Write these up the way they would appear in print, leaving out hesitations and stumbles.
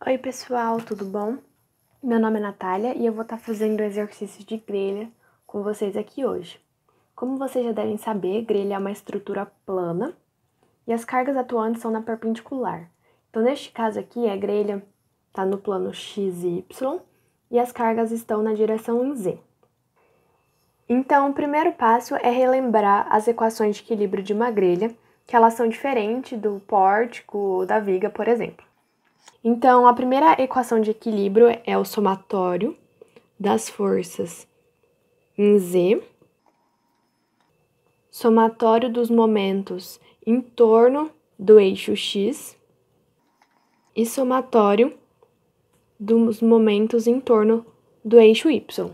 Oi pessoal, tudo bom? Meu nome é Natália e eu vou estar fazendo exercício de grelha com vocês aqui hoje. Como vocês já devem saber, grelha é uma estrutura plana e as cargas atuantes são na perpendicular. Então, neste caso aqui, a grelha está no plano x e y e as cargas estão na direção em z. Então, o primeiro passo é relembrar as equações de equilíbrio de uma grelha, que elas são diferentes do pórtico ou da viga, por exemplo. Então, a primeira equação de equilíbrio é o somatório das forças em Z, somatório dos momentos em torno do eixo X e somatório dos momentos em torno do eixo Y.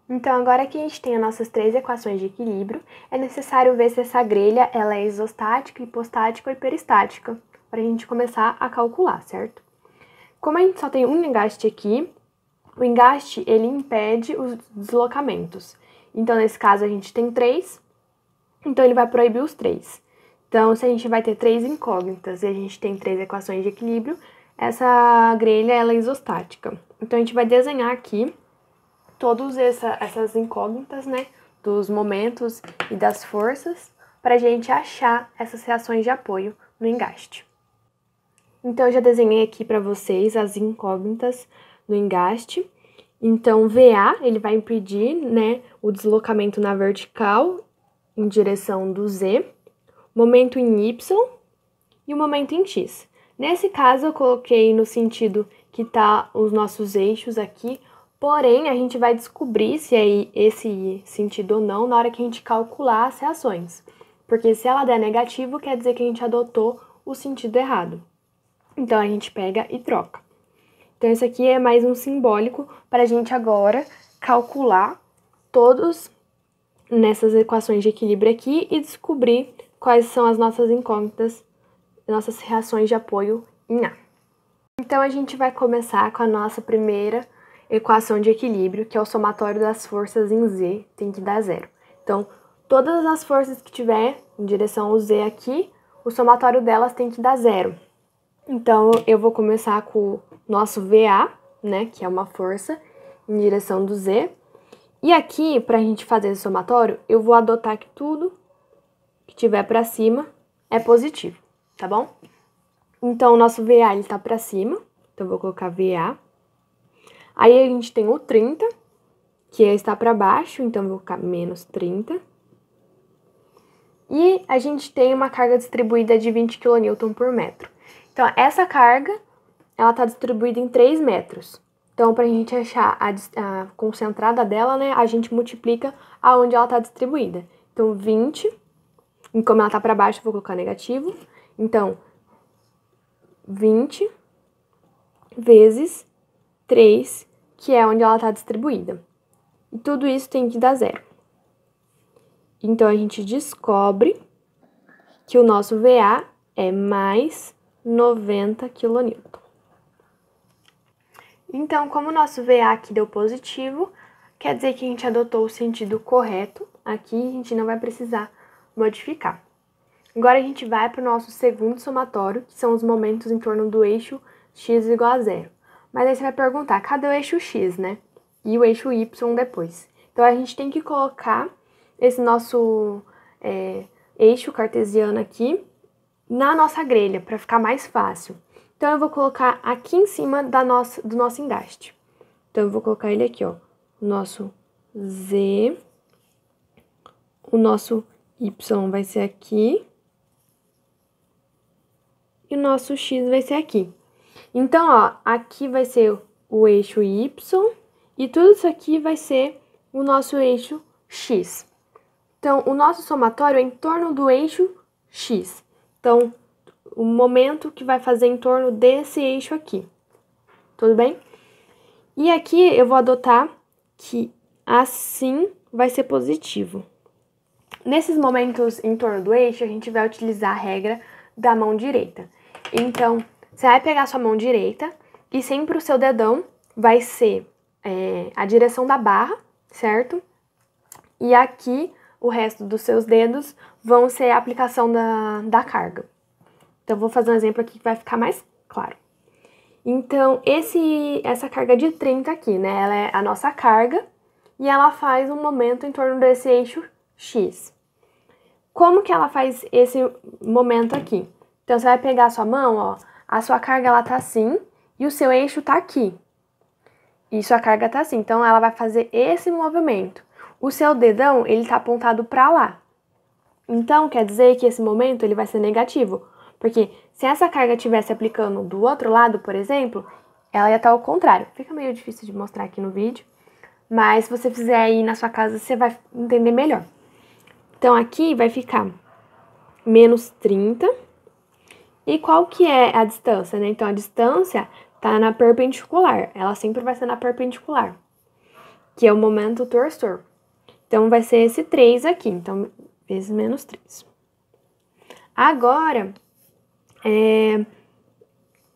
Então, agora que a gente tem as nossas três equações de equilíbrio, é necessário ver se essa grelha ela é isostática, hipostática ou hiperestática, para a gente começar a calcular, certo? Como a gente só tem um engaste aqui, o engaste ele impede os deslocamentos. Então, nesse caso, a gente tem 3, então ele vai proibir os 3. Então, se a gente vai ter 3 incógnitas e a gente tem 3 equações de equilíbrio, essa grelha ela é isostática. Então, a gente vai desenhar aqui todas essas incógnitas, né, dos momentos e das forças, para a gente achar essas reações de apoio no engaste. Então, eu já desenhei aqui para vocês as incógnitas no engaste. Então, VA, ele vai impedir, né, o deslocamento na vertical em direção do Z, momento em Y e o momento em X. Nesse caso, eu coloquei no sentido que tá os nossos eixos aqui, porém, a gente vai descobrir se é esse sentido ou não na hora que a gente calcular as reações. Porque se ela der negativo, quer dizer que a gente adotou o sentido errado. Então, a gente pega e troca. Então, esse aqui é mais um simbólico para a gente agora calcular todos nessas equações de equilíbrio aqui e descobrir quais são as nossas incógnitas, nossas reações de apoio em A. Então, a gente vai começar com a nossa primeira equação de equilíbrio, que é o somatório das forças em Z, tem que dar 0. Então, todas as forças que tiver em direção ao Z aqui, o somatório delas tem que dar 0. Então, eu vou começar com o nosso VA, né, que é uma força em direção do Z. E aqui, para a gente fazer esse somatório, eu vou adotar que tudo que tiver para cima é positivo, tá bom? Então, o nosso VA, ele tá para cima, então eu vou colocar VA. Aí, a gente tem o 30, que está para baixo, então eu vou colocar menos 30. E a gente tem uma carga distribuída de 20 kN por metro. Então, essa carga, ela está distribuída em 3 metros. Então, para a gente achar a concentrada dela, né, a gente multiplica aonde ela está distribuída. Então, 20, e como ela está para baixo, eu vou colocar negativo. Então, 20 vezes 3, que é onde ela está distribuída. E tudo isso tem que dar 0. Então, a gente descobre que o nosso VA é mais 90 kN. Então, como o nosso VA aqui deu positivo, quer dizer que a gente adotou o sentido correto. Aqui a gente não vai precisar modificar. Agora a gente vai para o nosso segundo somatório, que são os momentos em torno do eixo x igual a 0. Mas aí você vai perguntar, cadê o eixo x, né? E o eixo y depois. Então, a gente tem que colocar esse nosso eixo cartesiano aqui na nossa grelha, para ficar mais fácil. Então, eu vou colocar aqui em cima do nosso engaste. Então, eu vou colocar ele aqui, ó. O nosso Z, o nosso Y vai ser aqui, e o nosso X vai ser aqui. Então, ó, aqui vai ser o eixo Y, e tudo isso aqui vai ser o nosso eixo X. Então, o nosso somatório é em torno do eixo X. Então, o momento que vai fazer em torno desse eixo aqui. Tudo bem? E aqui eu vou adotar que assim vai ser positivo. Nesses momentos em torno do eixo, a gente vai utilizar a regra da mão direita. Então, você vai pegar a sua mão direita e sempre o seu dedão vai ser a direção da barra, certo? E aqui, o resto dos seus dedos vão ser a aplicação da carga. Então, vou fazer um exemplo aqui que vai ficar mais claro. Então, essa carga de 30 aqui, né? Ela é a nossa carga e ela faz um momento em torno desse eixo X. Como que ela faz esse momento aqui? Então, você vai pegar a sua mão, ó, a sua carga ela tá assim e o seu eixo tá aqui. E sua carga tá assim, então ela vai fazer esse movimento. O seu dedão, ele tá apontado para lá. Então, quer dizer que esse momento ele vai ser negativo, porque se essa carga estivesse aplicando do outro lado, por exemplo, ela ia estar ao contrário. Fica meio difícil de mostrar aqui no vídeo, mas se você fizer aí na sua casa, você vai entender melhor. Então, aqui vai ficar menos 30. E qual que é a distância, né? Então, a distância tá na perpendicular. Ela sempre vai ser na perpendicular, que é o momento torsor. Então, vai ser esse 3 aqui. Então, vezes menos 3. Agora,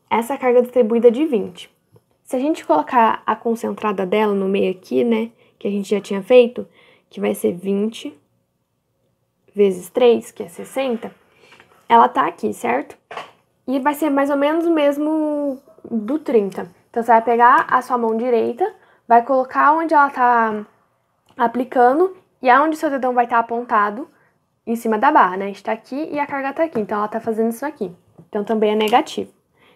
essa carga distribuída de 20. Se a gente colocar a concentrada dela no meio aqui, né? Que a gente já tinha feito, que vai ser 20 vezes 3, que é 60. Ela tá aqui, certo? E vai ser mais ou menos o mesmo do 30. Então, você vai pegar a sua mão direita, vai colocar onde ela tá aplicando e aonde seu dedão vai estar apontado em cima da barra, né? A gente tá aqui e a carga tá aqui, então ela tá fazendo isso aqui. Então, também é negativo.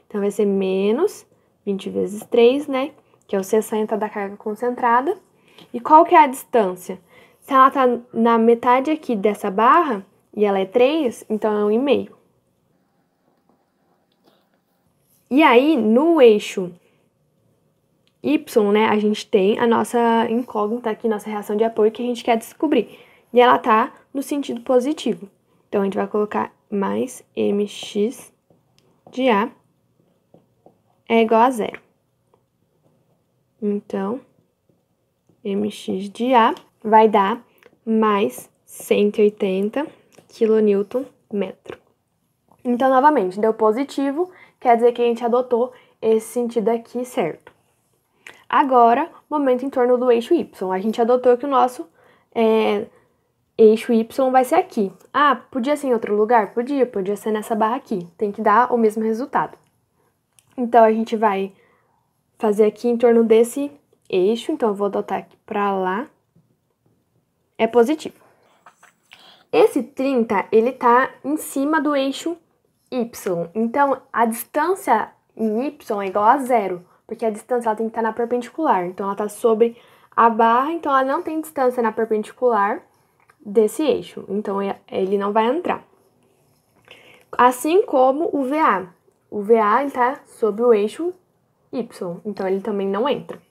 Então, vai ser menos 20 vezes 3, né? Que é o 60 da carga concentrada. E qual que é a distância? Se ela tá na metade aqui dessa barra e ela é 3, então é 1,5. E aí, no eixo Y, né, a gente tem a nossa incógnita aqui, nossa reação de apoio que a gente quer descobrir. E ela tá no sentido positivo. Então, a gente vai colocar mais mx de A é igual a 0. Então, mx de A vai dar mais 180 kN/m. Então, novamente, deu positivo, quer dizer que a gente adotou esse sentido aqui certo. Agora, momento em torno do eixo Y. A gente adotou que o nosso eixo Y vai ser aqui. Ah, podia ser em outro lugar? Podia ser nessa barra aqui. Tem que dar o mesmo resultado. Então, a gente vai fazer aqui em torno desse eixo. Então, eu vou adotar aqui para lá. É positivo. Esse 30, ele tá em cima do eixo Y. Então, a distância em Y é igual a 0, porque a distância ela tem que estar na perpendicular. Então, ela está sobre a barra, então ela não tem distância na perpendicular desse eixo. Então, ele não vai entrar. Assim como o VA. O VA está sobre o eixo Y, então ele também não entra.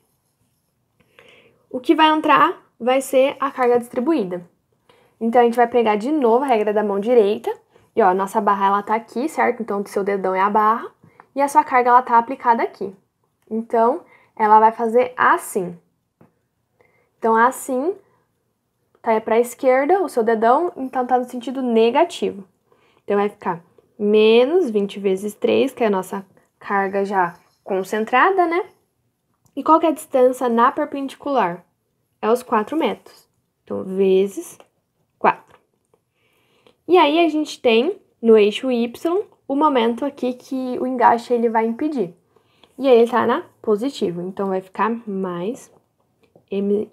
O que vai entrar vai ser a carga distribuída. Então, a gente vai pegar de novo a regra da mão direita. E, ó, nossa barra, ela tá aqui, certo? Então, o seu dedão é a barra. E a sua carga, ela tá aplicada aqui. Então, ela vai fazer assim. Então, assim, tá pra esquerda, o seu dedão, então tá no sentido negativo. Então, vai ficar menos 20 vezes 3, que é a nossa carga já concentrada, né? E qual que é a distância na perpendicular? É os 4 metros. Então, vezes 4. E aí, a gente tem, no eixo Y, o momento aqui que o engaste ele vai impedir. E aí, ele tá na positivo. Então, vai ficar mais my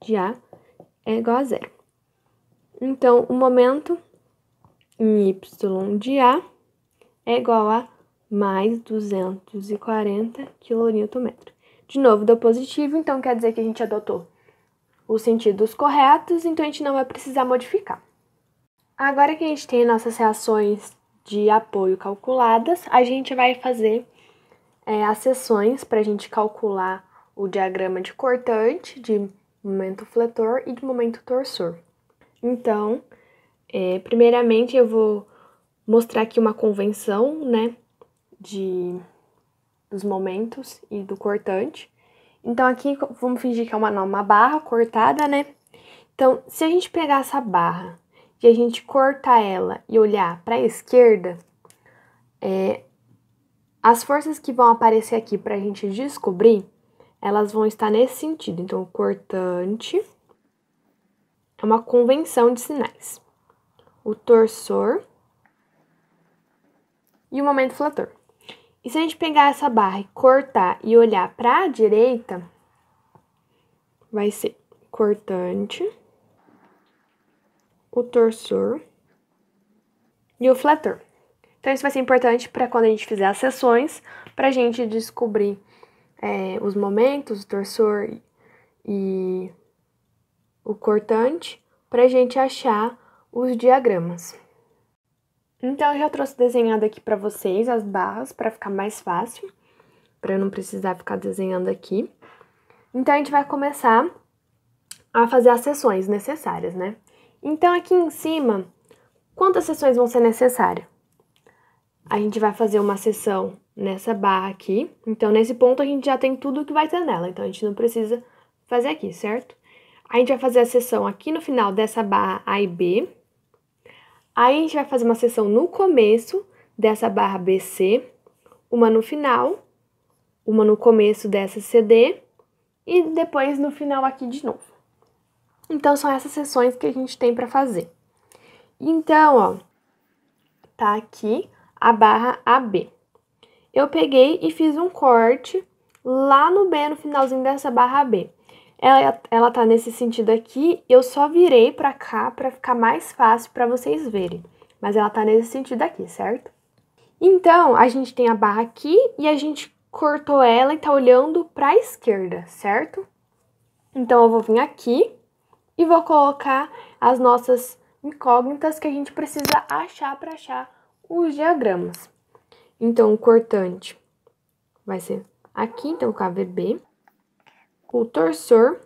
de A é igual a 0. Então, o momento em Y de A é igual a mais 240 kN/m. De novo, deu positivo, então quer dizer que a gente adotou os sentidos corretos, então a gente não vai precisar modificar. Agora que a gente tem nossas reações de apoio calculadas, a gente vai fazer as seções para a gente calcular o diagrama de cortante, de momento fletor e de momento torsor. Então, primeiramente eu vou mostrar aqui uma convenção, né, dos momentos e do cortante. Então, aqui vamos fingir que é uma barra cortada, né? Então, se a gente pegar essa barra e a gente cortar ela e olhar para a esquerda, as forças que vão aparecer aqui para a gente descobrir, elas vão estar nesse sentido. Então, o cortante é uma convenção de sinais. O torsor e o momento fletor. E se a gente pegar essa barra e cortar e olhar para a direita, vai ser cortante, o torsor e o fletor. Então, isso vai ser importante para quando a gente fizer as seções, para a gente descobrir os momentos, o torsor e o cortante, para a gente achar os diagramas. Então, eu já trouxe desenhado aqui para vocês as barras, para ficar mais fácil, para eu não precisar ficar desenhando aqui. Então, a gente vai começar a fazer as seções necessárias, né? Então, aqui em cima, quantas seções vão ser necessárias? A gente vai fazer uma seção nessa barra aqui. Então, nesse ponto, a gente já tem tudo que vai ter nela. Então, a gente não precisa fazer aqui, certo? A gente vai fazer a seção aqui no final dessa barra A e B. Aí, a gente vai fazer uma seção no começo dessa barra BC, uma no final, uma no começo dessa CD e depois no final aqui de novo. Então, são essas seções que a gente tem para fazer. Então, ó, tá aqui a barra AB. Eu peguei e fiz um corte lá no B, no finalzinho dessa barra B. Ela tá nesse sentido aqui, eu só virei pra cá pra ficar mais fácil pra vocês verem. Mas ela tá nesse sentido aqui, certo? Então, a gente tem a barra aqui e a gente cortou ela e tá olhando pra esquerda, certo? Então, eu vou vir aqui e vou colocar as nossas incógnitas que a gente precisa achar para achar os diagramas. Então, o cortante vai ser aqui, então, KVB. O torsor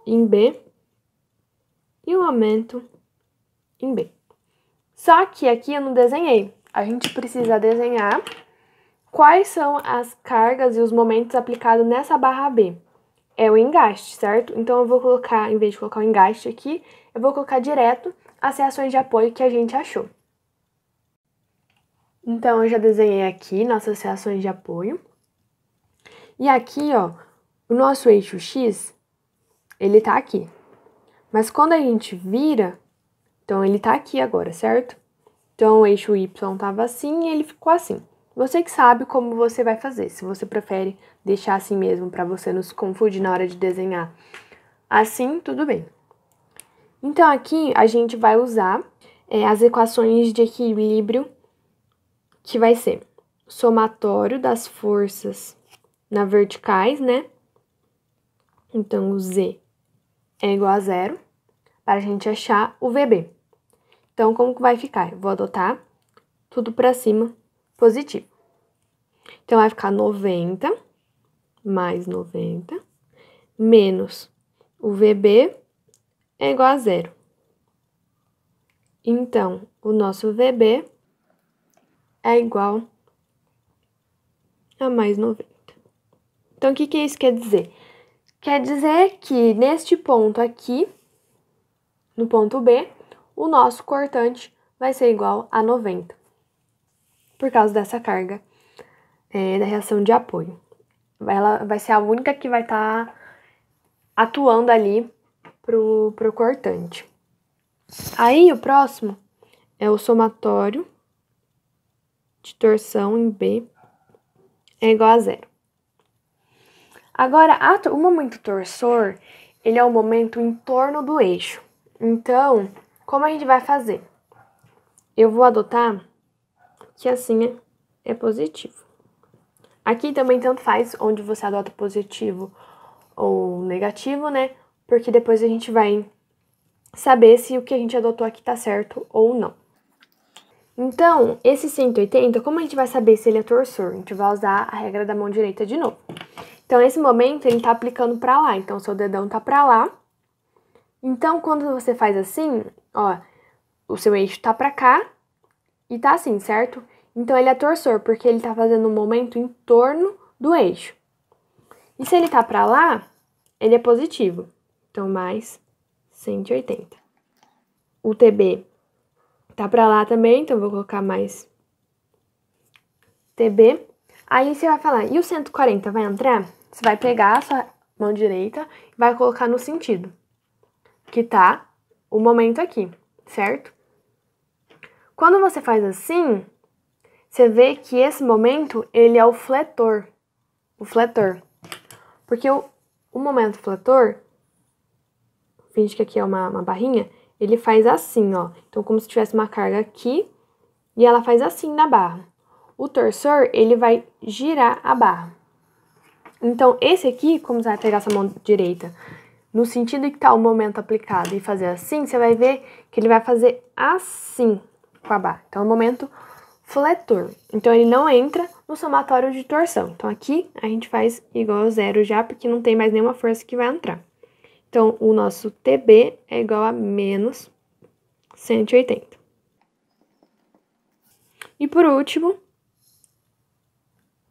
em B e o aumento em B. Só que aqui eu não desenhei. A gente precisa desenhar quais são as cargas e os momentos aplicados nessa barra B. É o engaste, certo? Então, eu vou colocar, em vez de colocar o engaste aqui, eu vou colocar direto as reações de apoio que a gente achou. Então, eu já desenhei aqui nossas reações de apoio. E aqui, ó, o nosso eixo X, ele tá aqui. Mas quando a gente vira, então ele tá aqui agora, certo? Então, o eixo Y tava assim e ele ficou assim. Você que sabe como você vai fazer. Se você prefere deixar assim mesmo para você não se confundir na hora de desenhar assim, tudo bem. Então, aqui a gente vai usar as equações de equilíbrio, que vai ser somatório das forças na verticais, né? Então, o Z é igual a 0, para a gente achar o VB. Então, como que vai ficar? Eu vou adotar tudo para cima positivo. Então, vai ficar 90 mais 90 menos o VB é igual a 0. Então, o nosso VB é igual a mais 90. Então, o que isso quer dizer? Quer dizer que neste ponto aqui, no ponto B, o nosso cortante vai ser igual a 90, por causa dessa carga da reação de apoio. Ela vai ser a única que vai estar atuando ali pro cortante. Aí, o próximo é o somatório de torção em B é igual a 0. Agora, o momento torsor, ele é o momento em torno do eixo. Então, como a gente vai fazer? Eu vou adotar que assim é positivo. Aqui também tanto faz onde você adota positivo ou negativo, né? Porque depois a gente vai saber se o que a gente adotou aqui tá certo ou não. Então, esse 180, como a gente vai saber se ele é torsor? A gente vai usar a regra da mão direita de novo. Então, nesse momento, ele tá aplicando pra lá. Então, seu dedão tá pra lá. Então, quando você faz assim, ó, o seu eixo tá pra cá e tá assim, certo? Então, ele é torsor, porque ele tá fazendo um momento em torno do eixo. E se ele tá pra lá, ele é positivo. Então, mais 180. O TB tá pra lá também, então eu vou colocar mais TB. Aí você vai falar, e o 140 vai entrar? Você vai pegar a sua mão direita e vai colocar no sentido que tá o momento aqui, certo? Quando você faz assim, você vê que esse momento, ele é o fletor. O fletor. Porque o momento fletor, finge que aqui é uma barrinha, ele faz assim, ó. Então, como se tivesse uma carga aqui, e ela faz assim na barra. O torsor, ele vai girar a barra. Então, esse aqui, como você vai pegar essa mão direita, no sentido que tá o momento aplicado e fazer assim, você vai ver que ele vai fazer assim com a barra. Então, é o momento fletor. Então, ele não entra no somatório de torção. Então, aqui a gente faz igual a zero já, porque não tem mais nenhuma força que vai entrar. Então, o nosso TB é igual a menos 180. E por último,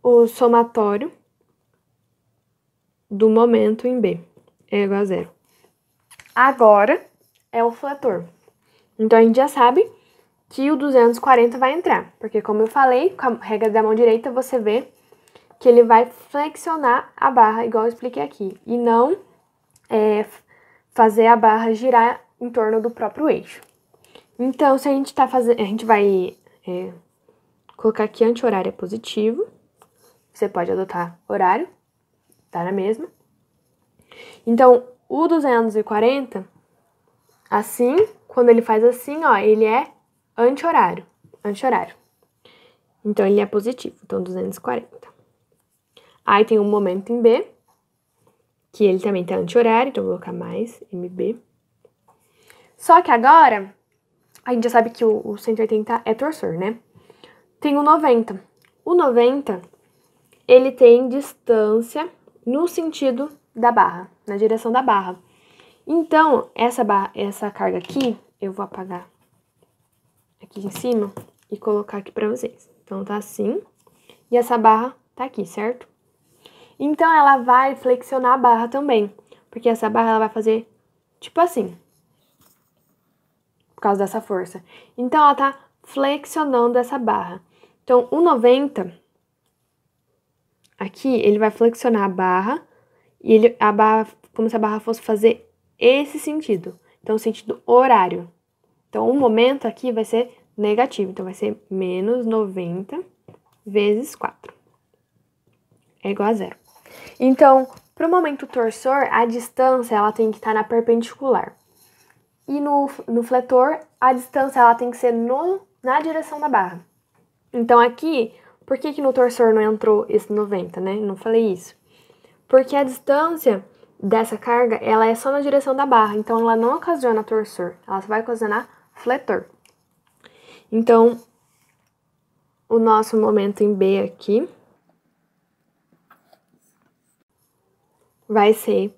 o somatório do momento em B é igual a zero. Agora é o fletor. Então, a gente já sabe que o 240 vai entrar, porque como eu falei, com a regra da mão direita, você vê que ele vai flexionar a barra, igual eu expliquei aqui, e não fazer a barra girar em torno do próprio eixo. Então, se a gente tá fazendo, a gente vai colocar aqui anti-horário é positivo, você pode adotar horário, tá na mesma. Então, o 240, assim, quando ele faz assim, ó, ele é anti-horário. Então, ele é positivo, então 240. Aí tem um momento em B, que ele também tá anti-horário, então vou colocar mais MB. Só que agora, a gente já sabe que o 180 é torsor, né? Tem o 90. O 90, ele tem distância no sentido da barra, na direção da barra. Então, essa carga aqui, eu vou apagar aqui em cima e colocar aqui pra vocês. Então, tá assim, e essa barra tá aqui, certo? Então, ela vai flexionar a barra também, porque essa barra ela vai fazer tipo assim, por causa dessa força. Então, ela tá flexionando essa barra. Então, o 90, aqui, ele vai flexionar a barra, e a barra, como se a barra fosse fazer esse sentido. Então, sentido horário. Então, o momento aqui vai ser negativo. Então, vai ser menos 90 vezes 4. É igual a zero. Então, para o momento torsor, a distância ela tem que estar na perpendicular. E no fletor, a distância ela tem que ser na direção da barra. Então, aqui, por que no torsor não entrou esse 90, né? Não falei isso. Porque a distância dessa carga, ela é só na direção da barra. Então, ela não ocasiona torsor. Ela só vai ocasionar fletor. Então, o nosso momento em B aqui vai ser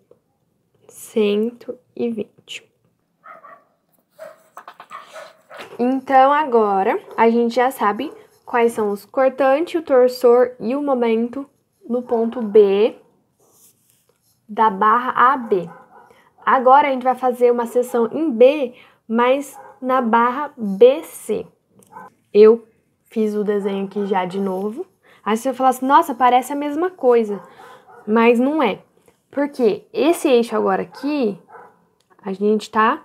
120. Então, agora, a gente já sabe quais são os cortantes, o torsor e o momento no ponto B da barra AB. Agora, a gente vai fazer uma seção em B, mas na barra BC. Eu fiz o desenho aqui já de novo. Aí você vai falar assim, nossa, parece a mesma coisa. Mas não é. Porque esse eixo agora aqui, a gente tá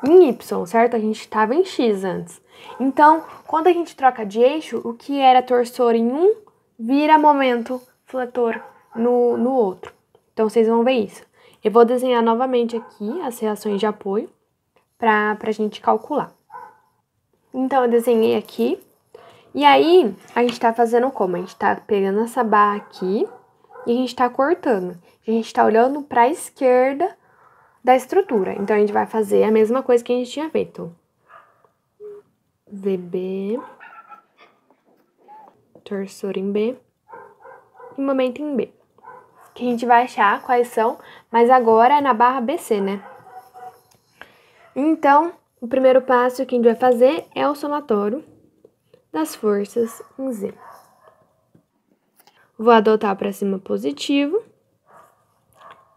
em Y, certo? A gente tava em X antes. Então, quando a gente troca de eixo, o que era torsor em um, vira momento fletor no outro. Então, vocês vão ver isso. Eu vou desenhar novamente aqui as reações de apoio pra gente calcular. Então, eu desenhei aqui. E aí, a gente tá fazendo como? A gente tá pegando essa barra aqui e a gente tá cortando. A gente tá olhando pra esquerda da estrutura. Então, a gente vai fazer a mesma coisa que a gente tinha feito. VB, torsor em B e momento em B. Que a gente vai achar quais são, mas agora é na barra BC, né? Então, o primeiro passo que a gente vai fazer é o somatório das forças em Z. Vou adotar para cima positivo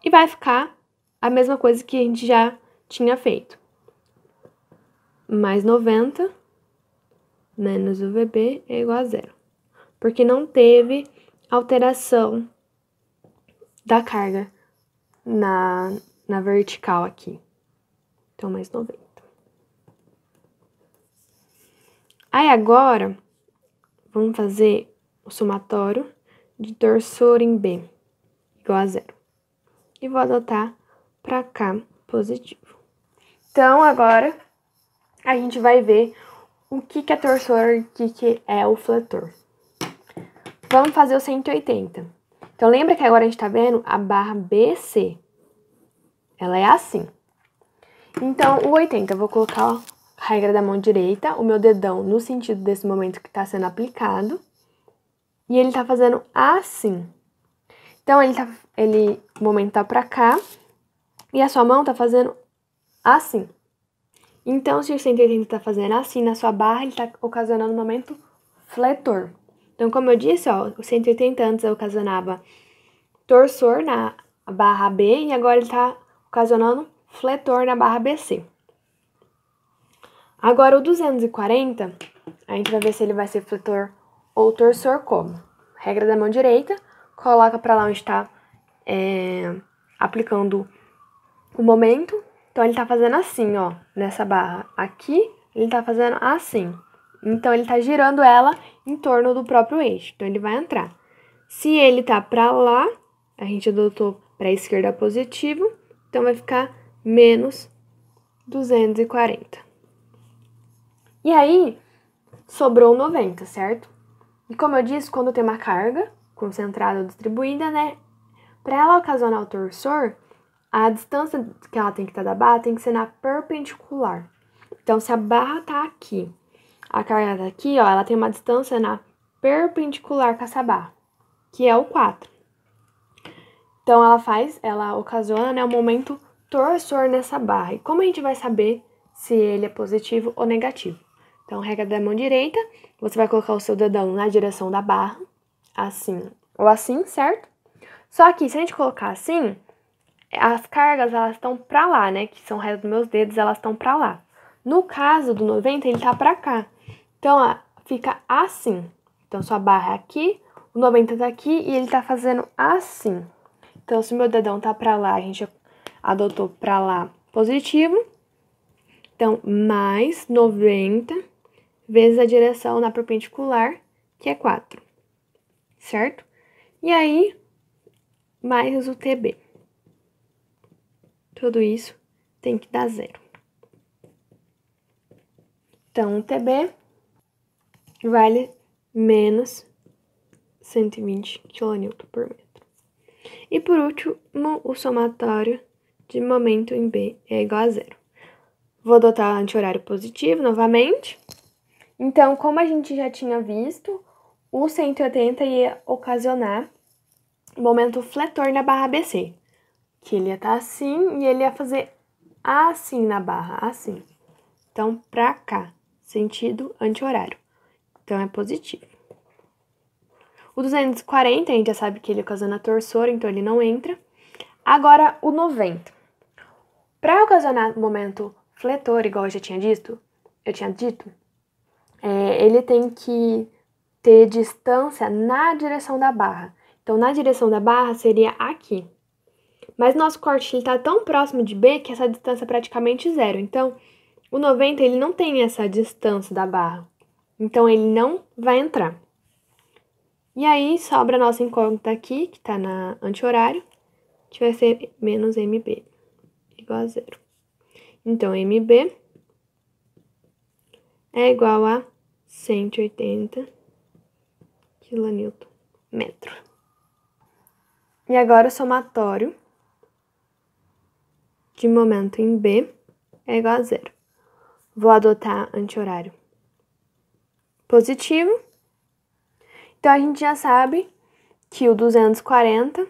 e vai ficar a mesma coisa que a gente já tinha feito. Mais 90 menos o VB é igual a zero. Porque não teve alteração da carga na vertical aqui. Então, mais 90. Aí, agora, vamos fazer o somatório de torsor em B igual a 0. E vou adotar para cá positivo. Então, agora, a gente vai ver o que é torsor e o que é o fletor. Vamos fazer o 180. Então, lembra que agora a gente tá vendo a barra BC. Ela é assim. Então, o 80, eu vou colocar a regra da mão direita, o meu dedão no sentido desse momento que tá sendo aplicado. E ele tá fazendo assim. Então, o momento tá pra cá e a sua mão tá fazendo assim. Então, se o 180 tá fazendo assim na sua barra, ele tá ocasionando um momento fletor. Então, como eu disse, ó, o 180 antes ocasionava torsor na barra B e agora ele tá ocasionando fletor na barra BC. Agora, o 240, a gente vai ver se ele vai ser fletor ou torsor como. Regra da mão direita, coloca pra lá onde está aplicando o momento. Então, ele tá fazendo assim, ó, nessa barra. Aqui, ele tá fazendo assim. Então, ele tá girando ela em torno do próprio eixo. Então, ele vai entrar. Se ele tá pra lá, a gente adotou pra esquerda positivo. Então, vai ficar menos 240. E aí, sobrou 90, certo? E como eu disse, quando tem uma carga concentrada ou distribuída, né? Pra ela ocasionar o torsor, a distância que ela tem que estar da barra tem que ser na perpendicular. Então, se a barra tá aqui, a carga tá aqui, ó, ela tem uma distância na perpendicular com essa barra, que é o 4. Então, ela ocasiona, né, um momento torsor nessa barra. E como a gente vai saber se ele é positivo ou negativo? Então, regra da mão direita, você vai colocar o seu dedão na direção da barra, assim ou assim, certo? Só que, se a gente colocar assim, as cargas, elas estão pra lá, né? Que são retas dos meus dedos, elas estão pra lá. No caso do 90, ele tá pra cá. Então, ó, fica assim. Então, sua barra é aqui, o 90 tá aqui e ele tá fazendo assim. Então, se o meu dedão tá pra lá, a gente adotou pra lá positivo. Então, mais 90 vezes a direção na perpendicular, que é 4. Certo? E aí, mais o TB. Tudo isso tem que dar 0. Então, o TB vale menos 120 kN por metro. E por último, o somatório de momento em B é igual a 0. Vou adotar anti-horário positivo novamente. Então, como a gente já tinha visto, o 180 ia ocasionar momento fletor na barra BC. Que ele ia estar assim e ele ia fazer assim na barra, assim. Então, pra cá, sentido anti-horário. Então, é positivo. O 240, a gente já sabe que ele ocasiona torsor, então ele não entra. Agora, o 90. Para ocasionar momento fletor, igual eu já tinha dito, ele tem que ter distância na direção da barra. Então, na direção da barra seria aqui. Mas nosso corte está tão próximo de B que essa distância é praticamente 0. Então, o 90 ele não tem essa distância da barra. Então, ele não vai entrar. E aí, sobra a nossa incógnita aqui, que está na anti-horário, que vai ser menos MB, igual a 0. Então, MB é igual a 180 kN metro. E agora, o somatório de momento em B é igual a 0. Vou adotar anti-horário positivo. Então, a gente já sabe que o 240,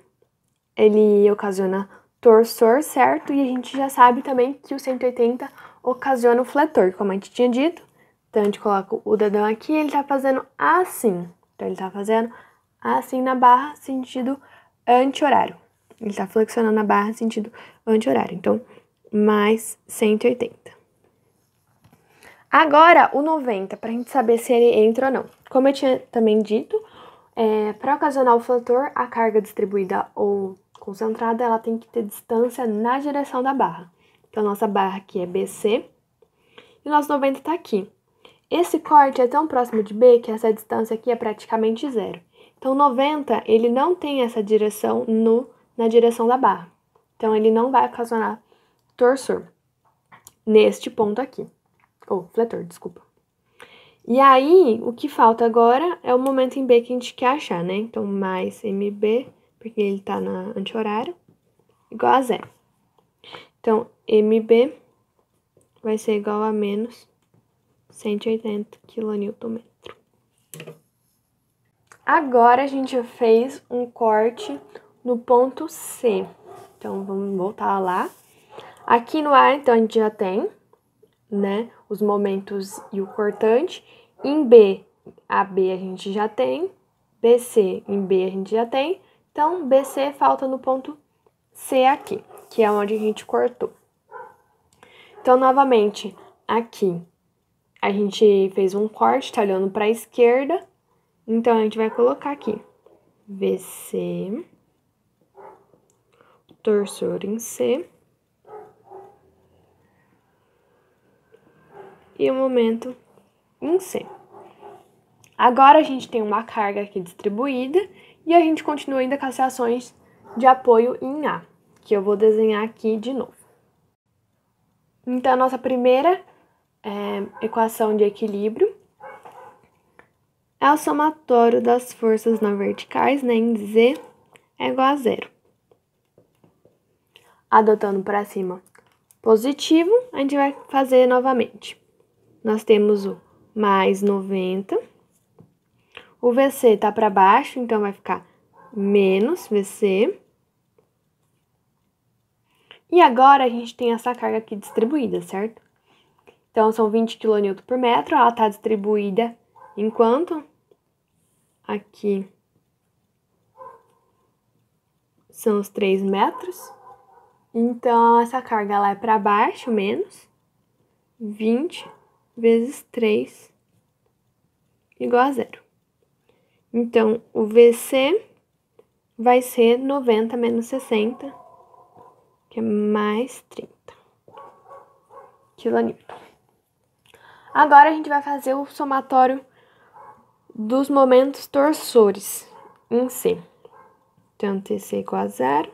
ele ocasiona torsor, certo? E a gente já sabe também que o 180 ocasiona o fletor, como a gente tinha dito. Então, a gente coloca o dedão aqui e ele tá fazendo assim. Então, ele tá fazendo assim na barra, sentido anti-horário. Ele tá flexionando a barra, sentido anti-horário. Então, mais 180. Agora, o 90, pra gente saber se ele entra ou não. Como eu tinha também dito, para ocasionar o fletor, a carga distribuída ou concentrada, ela tem que ter distância na direção da barra. Então, nossa barra aqui é BC e o nosso 90 tá aqui. esse corte é tão próximo de B que essa distância aqui é praticamente zero. Então, 90, ele não tem essa direção na direção da barra. Então, ele não vai ocasionar torsor neste ponto aqui. Ou fletor, desculpa. E aí, o que falta agora é o momento em B que a gente quer achar, né? Então, mais MB, porque ele tá na anti-horário, igual a zero. Então, MB vai ser igual a menos 180 kN. Agora, a gente já fez um corte no ponto C. Então, vamos voltar lá. Aqui no A, então, a gente já tem, né, os momentos e o cortante. Em B, AB a gente já tem. BC em B a gente já tem. Então, BC falta no ponto C aqui, que é onde a gente cortou. Então, novamente, aqui a gente fez um corte, tá olhando para a esquerda. Então, a gente vai colocar aqui VC, torsor em C. E o momento em C. Agora, a gente tem uma carga aqui distribuída e a gente continua ainda com as reações de apoio em A, que eu vou desenhar aqui de novo. Então, a nossa primeira equação de equilíbrio é o somatório das forças na verticais, né, em Z, é igual a zero. Adotando para cima positivo, a gente vai fazer novamente. Nós temos o mais 90. O VC tá para baixo, então vai ficar menos VC. E agora a gente tem essa carga aqui distribuída, certo? Então, são 20 kN por metro, ela tá distribuída enquanto aqui são os 3 metros. Então, essa carga ela é para baixo, menos 20 vezes 3 igual a zero. Então, o VC vai ser 90 menos 60, que é mais 30 kN. Agora, a gente vai fazer o somatório dos momentos torsores em C. Então, TC igual a zero.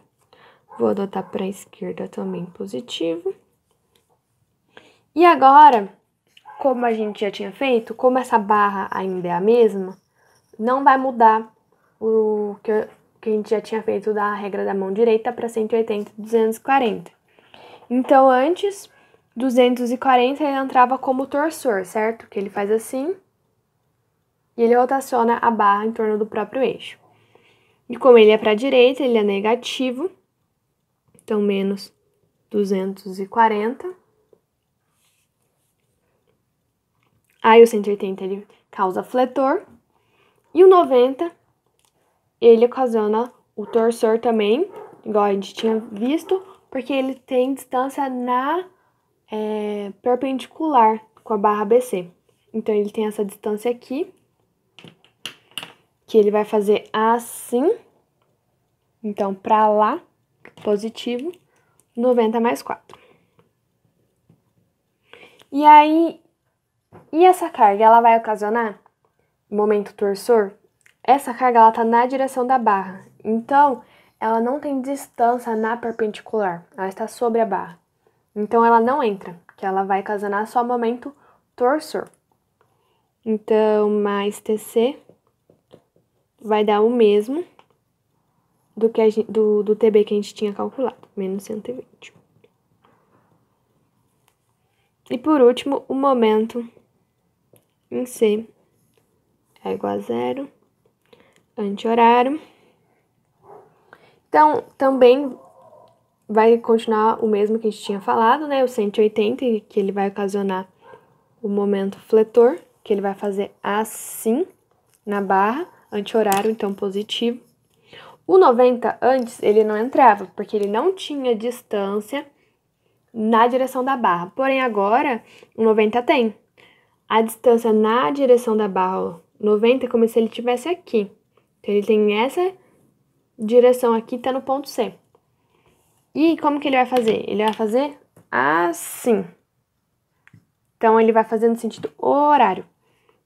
Vou adotar para a esquerda também positivo. E agora, como a gente já tinha feito, como essa barra ainda é a mesma, não vai mudar o que a gente já tinha feito da regra da mão direita para 180 e 240. Então, antes, 240 ele entrava como torsor, certo? Que ele faz assim e ele rotaciona a barra em torno do próprio eixo. E como ele é para a direita, ele é negativo, então menos 240. Aí o 180 ele causa fletor. E o 90, ele ocasiona o torsor também, igual a gente tinha visto, porque ele tem distância perpendicular com a barra BC. Então, ele tem essa distância aqui, que ele vai fazer assim. Então, para lá, positivo, 90 mais 4. E aí, essa carga, ela vai ocasionar momento torsor? Essa carga, ela tá na direção da barra. Então, ela não tem distância na perpendicular. Ela está sobre a barra. Então, ela não entra, que ela vai ocasionar só momento torsor. Então, mais TC vai dar o mesmo do TB que a gente tinha calculado, menos 120. E por último, o momento em C é igual a zero, anti-horário. Então, também vai continuar o mesmo que a gente tinha falado, né? O 180, que ele vai ocasionar o momento fletor, que ele vai fazer assim na barra, anti-horário, então positivo. O 90 antes, ele não entrava, porque ele não tinha distância na direção da barra. Porém, agora, o 90 tem. A distância na direção da barra, ó, 90 é como se ele estivesse aqui. Então, ele tem essa direção aqui, tá no ponto C. E como que ele vai fazer? Ele vai fazer assim. Então, ele vai fazer no sentido horário.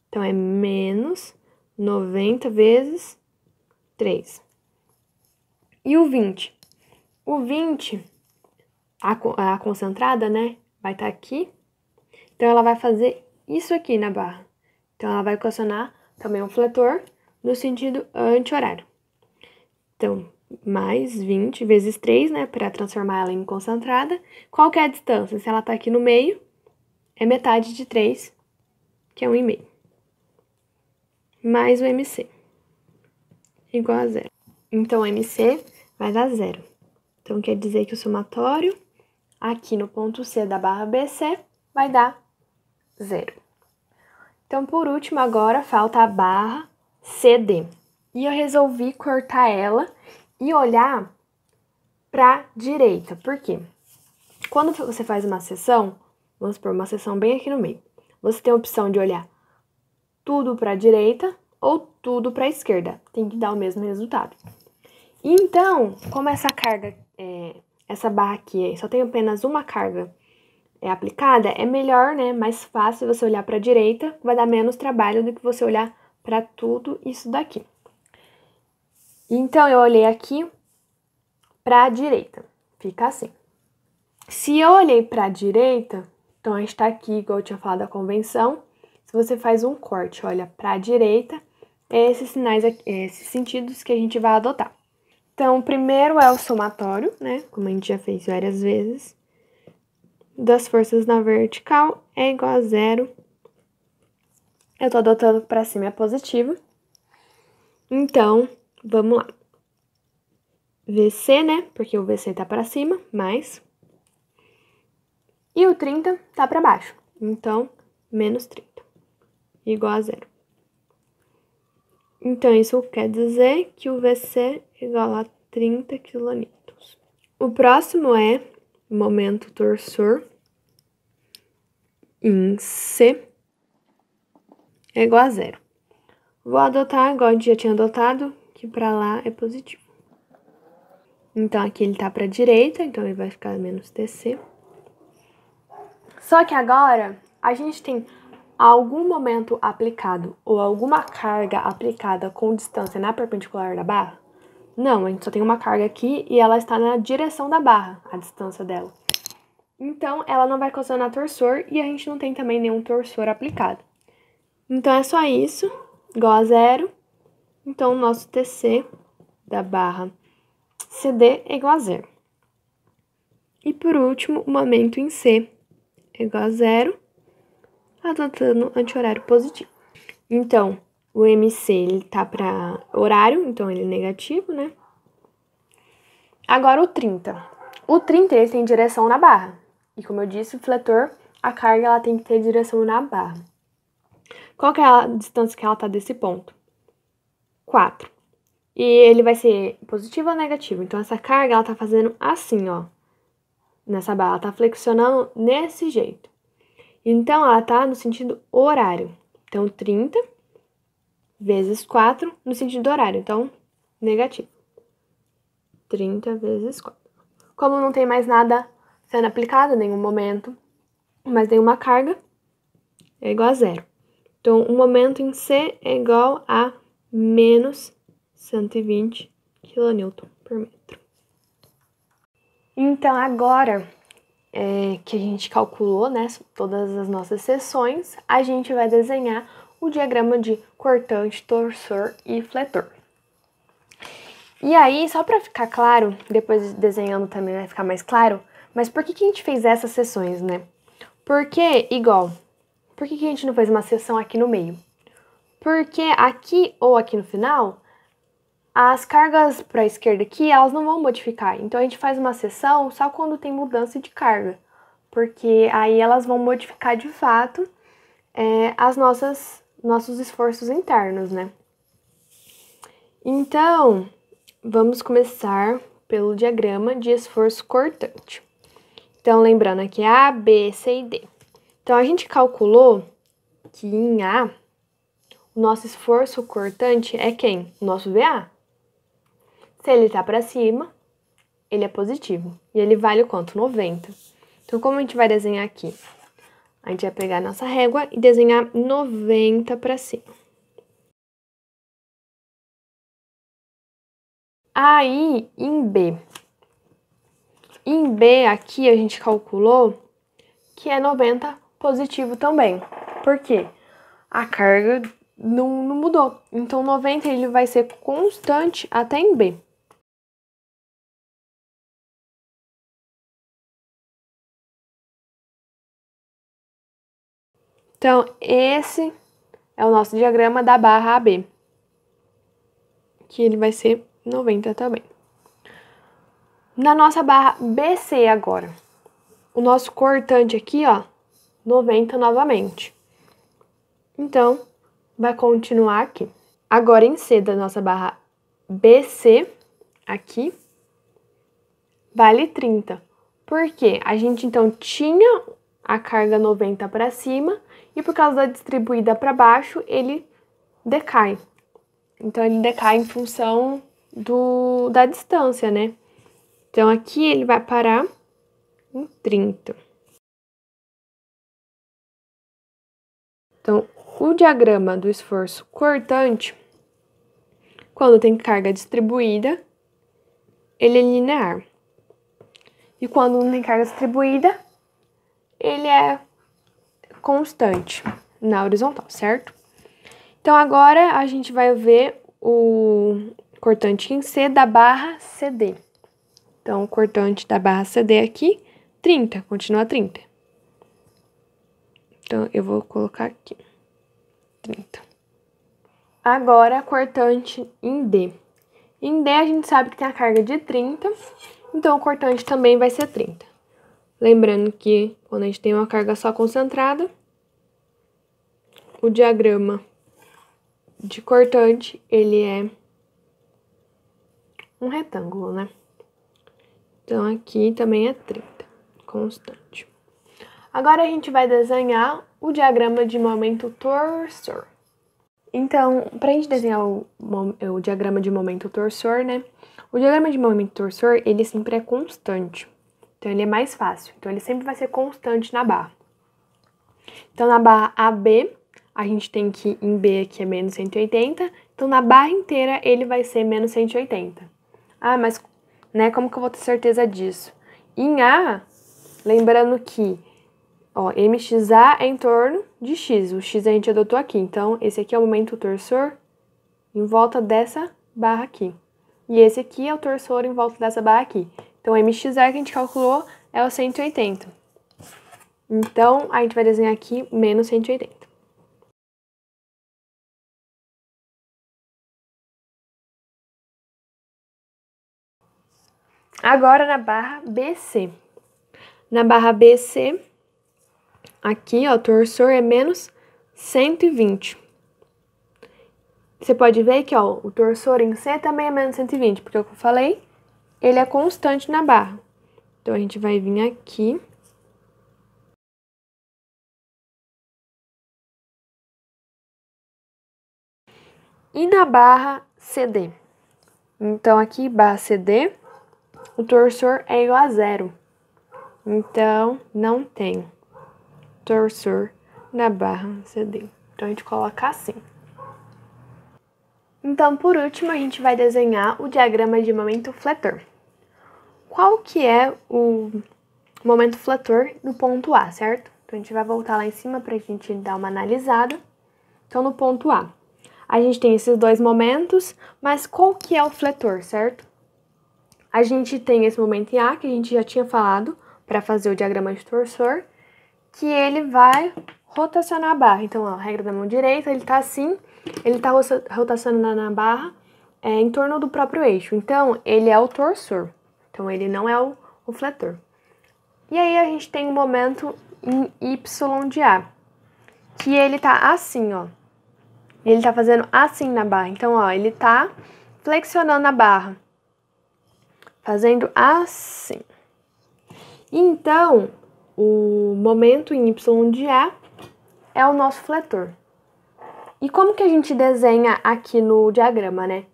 Então, é menos 90 vezes 3. E o 20? O 20, a concentrada, né, vai estar aqui. Então, ela vai fazer isso aqui na barra. Então, ela vai equacionar também o fletor no sentido anti-horário. Então, mais 20 vezes 3, né, para transformar ela em concentrada. Qual que é a distância? Se ela está aqui no meio, é metade de 3, que é 1,5. Mais o MC, igual a 0. Então, o MC vai dar 0. Então, quer dizer que o somatório aqui no ponto C da barra BC vai dar 0. Então, por último, agora falta a barra CD. E eu resolvi cortar ela e olhar para a direita. Por quê? Quando você faz uma seção, vamos supor, uma seção bem aqui no meio, você tem a opção de olhar tudo para a direita ou tudo para a esquerda. Tem que dar o mesmo resultado. Então, como essa carga, essa barra aqui só tem apenas uma carga aplicada, é melhor, né, mais fácil você olhar para a direita, vai dar menos trabalho do que você olhar para tudo isso daqui. Então, eu olhei aqui para a direita, fica assim. Se eu olhei para a direita, então a gente está aqui, igual eu tinha falado da convenção, se você faz um corte, olha para a direita, esses sinais, esses sentidos que a gente vai adotar. Então, o primeiro é o somatório, né, como a gente já fez várias vezes, das forças na vertical é igual a 0. Eu tô adotando para cima é positivo. Então, vamos lá. VC, né, porque o VC tá para cima, mais. E o 30 tá para baixo. Então, menos 30, igual a 0. Então, isso quer dizer que o VC é igual a 30 kN. O próximo é momento torsor em C é igual a 0. Vou adotar, igual a gente já tinha adotado, que para lá é positivo. Então, aqui ele tá para a direita, então ele vai ficar menos TC. Só que agora, a gente tem algum momento aplicado ou alguma carga aplicada com distância na perpendicular da barra? Não, a gente só tem uma carga aqui e ela está na direção da barra, a distância dela. Então, ela não vai equacionar torsor e a gente não tem também nenhum torsor aplicado. Então, é só isso, igual a 0. Então, o nosso TC da barra CD é igual a 0. E, por último, o momento em C é igual a 0, adotando anti-horário positivo. Então, o MC, ele tá para horário, então ele é negativo, né? Agora, o 30. O 30, ele tem direção na barra. E, como eu disse, o fletor, a carga, ela tem que ter direção na barra. Qual que é a distância que ela tá desse ponto? 4. E ele vai ser positivo ou negativo. Então, essa carga, ela tá fazendo assim, ó. Nessa barra, ela tá flexionando nesse jeito. Então, ela tá no sentido horário. Então, 30 vezes 4 no sentido horário. Então, negativo. 30 vezes 4. Como não tem mais nada sendo aplicado, nenhum momento, mas nenhuma carga, é igual a 0. Então, o momento em C é igual a menos 120 kN por metro. Então, agora que a gente calculou, né, todas as nossas seções, a gente vai desenhar o diagrama de cortante, torsor e fletor. E aí, só para ficar claro, depois desenhando também vai ficar mais claro, mas por que a gente fez essas seções, né? Porque, por que a gente não fez uma seção aqui no meio? Porque aqui ou aqui no final, as cargas para a esquerda aqui, elas não vão modificar. Então, a gente faz uma seção só quando tem mudança de carga. Porque aí elas vão modificar de fato nossos esforços internos, né? Então, vamos começar pelo diagrama de esforço cortante. Então, lembrando aqui A, B, C e D. Então, a gente calculou que em A, o nosso esforço cortante é quem? O nosso VA. Se ele tá para cima, ele é positivo. E ele vale o quanto? 90. Então, como a gente vai desenhar aqui? A gente vai pegar a nossa régua e desenhar 90 para cima. Aí, em B. Em B, aqui, a gente calculou que é 90 positivo também. Por quê? A carga não mudou. Então, 90 ele vai ser constante até em B. Então, esse é o nosso diagrama da barra AB. Que ele vai ser 90 também. Na nossa barra BC agora, o nosso cortante aqui, ó, 90 novamente. Então, vai continuar aqui. Agora, em C da nossa barra BC, aqui, vale 30. Por quê? A gente, então, tinha a carga 90 para cima e por causa da distribuída para baixo, ele decai. Então, ele decai em função da distância, né? Então, aqui ele vai parar em 30. Então, o diagrama do esforço cortante, quando tem carga distribuída, ele é linear. E quando não tem carga distribuída, ele é constante na horizontal, certo? Então, agora a gente vai ver o cortante em C da barra CD. Então, o cortante da barra CD aqui, 30, continua 30. Então, eu vou colocar aqui, 30. Agora, cortante em D. Em D, a gente sabe que tem a carga de 30, então o cortante também vai ser 30. Lembrando que quando a gente tem uma carga só concentrada, o diagrama de cortante, ele é um retângulo, né? Então, aqui também é 30, constante. Agora, a gente vai desenhar o diagrama de momento torsor. Então, para a gente desenhar o diagrama de momento torsor, né? O diagrama de momento torsor, ele sempre é constante. Então, ele é mais fácil. Então, ele sempre vai ser constante na barra. Então, na barra AB, a gente tem que em B aqui é menos 180. Então, na barra inteira, ele vai ser menos 180. Ah, mas, né, como que eu vou ter certeza disso? Em A, lembrando que, ó, MXA é em torno de X. O X a gente adotou aqui. Então, esse aqui é o momento torsor em volta dessa barra aqui. E esse aqui é o torsor em volta dessa barra aqui. Então, o MXA que a gente calculou é o 180. Então, a gente vai desenhar aqui menos 180. Agora, na barra BC. Na barra BC, aqui, ó, o torsor é menos 120. Você pode ver que, ó, o torsor em C também é menos 120, porque o que eu falei, ele é constante na barra. Então, a gente vai vir aqui. E na barra CD. Então, aqui, barra CD, o torsor é igual a 0. Então, não tem torsor na barra CD. Então, a gente coloca assim. Então, por último, a gente vai desenhar o diagrama de momento fletor. Qual que é o momento fletor do ponto A, certo? Então, a gente vai voltar lá em cima para a gente dar uma analisada. Então, no ponto A, a gente tem esses dois momentos, mas qual que é o fletor, certo? A gente tem esse momento em A, que a gente já tinha falado, para fazer o diagrama de torsor, que ele vai rotacionar a barra. Então, ó, a regra da mão direita, ele tá assim, ele tá rotacionando na barra em torno do próprio eixo. Então, ele é o torsor. Então, ele não é o fletor. E aí, a gente tem um momento em Y de A, que ele tá assim, ó. Ele tá fazendo assim na barra. Então, ó, ele tá flexionando a barra, fazendo assim. Então, o momento em Y de A é o nosso fletor. E como que a gente desenha aqui no diagrama, né?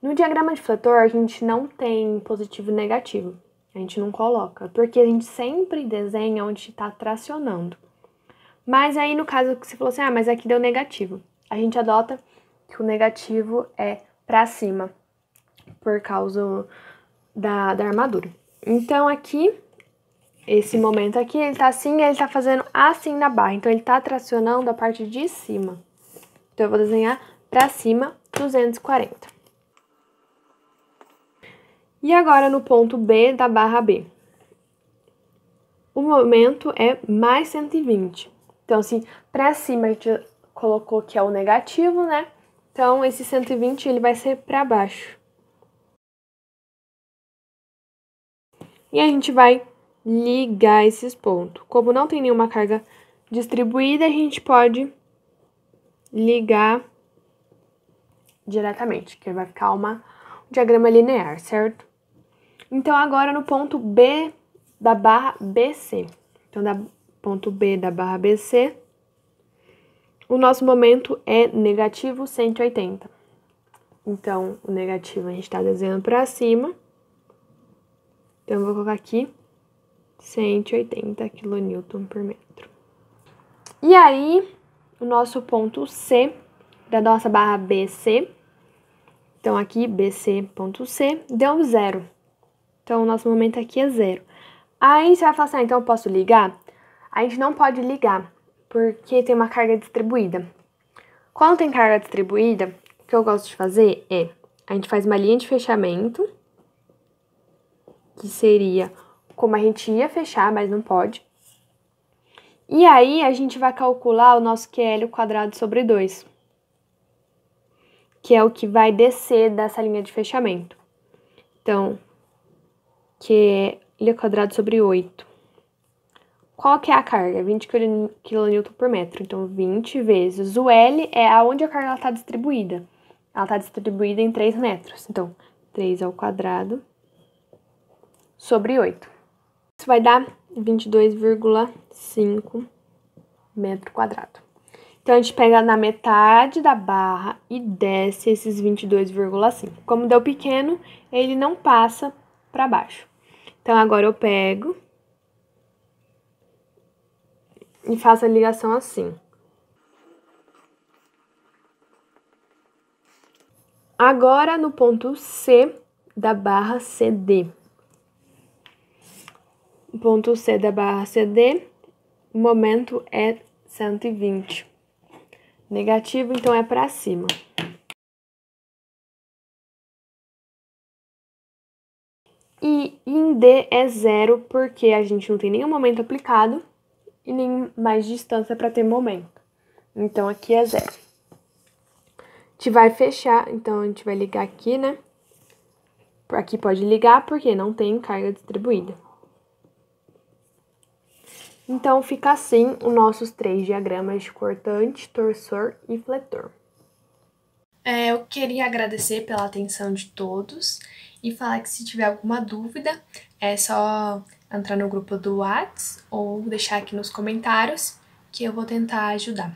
No diagrama de fletor, a gente não tem positivo e negativo. A gente não coloca, porque a gente sempre desenha onde está tracionando. Mas aí, no caso que você falou assim, mas aqui deu negativo. A gente adota que o negativo é pra cima, por causa da armadura. Então, aqui, esse momento aqui, ele tá assim e ele tá fazendo assim na barra. Então, ele tá tracionando a parte de cima. Então, eu vou desenhar pra cima, 240. E agora, no ponto B da barra B. O momento é mais 120. Então, assim, pra cima a gente colocou que é o negativo, né? Então, esse 120 ele vai ser pra baixo. E a gente vai ligar esses pontos. Como não tem nenhuma carga distribuída, a gente pode ligar diretamente, que vai ficar um diagrama linear, certo? Então, agora no ponto B da barra BC. Então, ponto B da barra BC, o nosso momento é negativo 180. Então, o negativo a gente está desenhando para cima. Então, eu vou colocar aqui 180 kN por metro. E aí, o nosso ponto C da nossa barra BC, então aqui BC.C, deu 0. Então, o nosso momento aqui é 0. Aí, você vai falar assim, então eu posso ligar? A gente não pode ligar, porque tem uma carga distribuída. Quando tem carga distribuída, o que eu gosto de fazer é, a gente faz uma linha de fechamento, que seria como a gente ia fechar, mas não pode. E aí, a gente vai calcular o nosso QL quadrado sobre 2, que é o que vai descer dessa linha de fechamento. Então, QL quadrado sobre 8. Qual que é a carga? 20 kN por metro. Então, 20 vezes o L é aonde a carga está distribuída. Ela está distribuída em 3 metros. Então, 3 ao quadrado sobre 8. Isso vai dar 22,5 metro quadrado. Então, a gente pega na metade da barra e desce esses 22,5. Como deu pequeno, ele não passa para baixo. Então, agora eu pego e faço a ligação assim. Agora, no ponto C da barra CD. O ponto C da barra CD, o momento é 120. Negativo, então, é para cima. E em D é 0, porque a gente não tem nenhum momento aplicado e nem mais distância para ter momento. Então, aqui é 0. A gente vai fechar, então a gente vai ligar aqui, né? Aqui pode ligar porque não tem carga distribuída. Então, fica assim os nossos 3 diagramas de cortante, torsor e fletor. Eu queria agradecer pela atenção de todos e falar que se tiver alguma dúvida, é só entrar no grupo do WhatsApp ou deixar aqui nos comentários que eu vou tentar ajudar.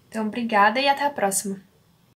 Então, obrigada e até a próxima!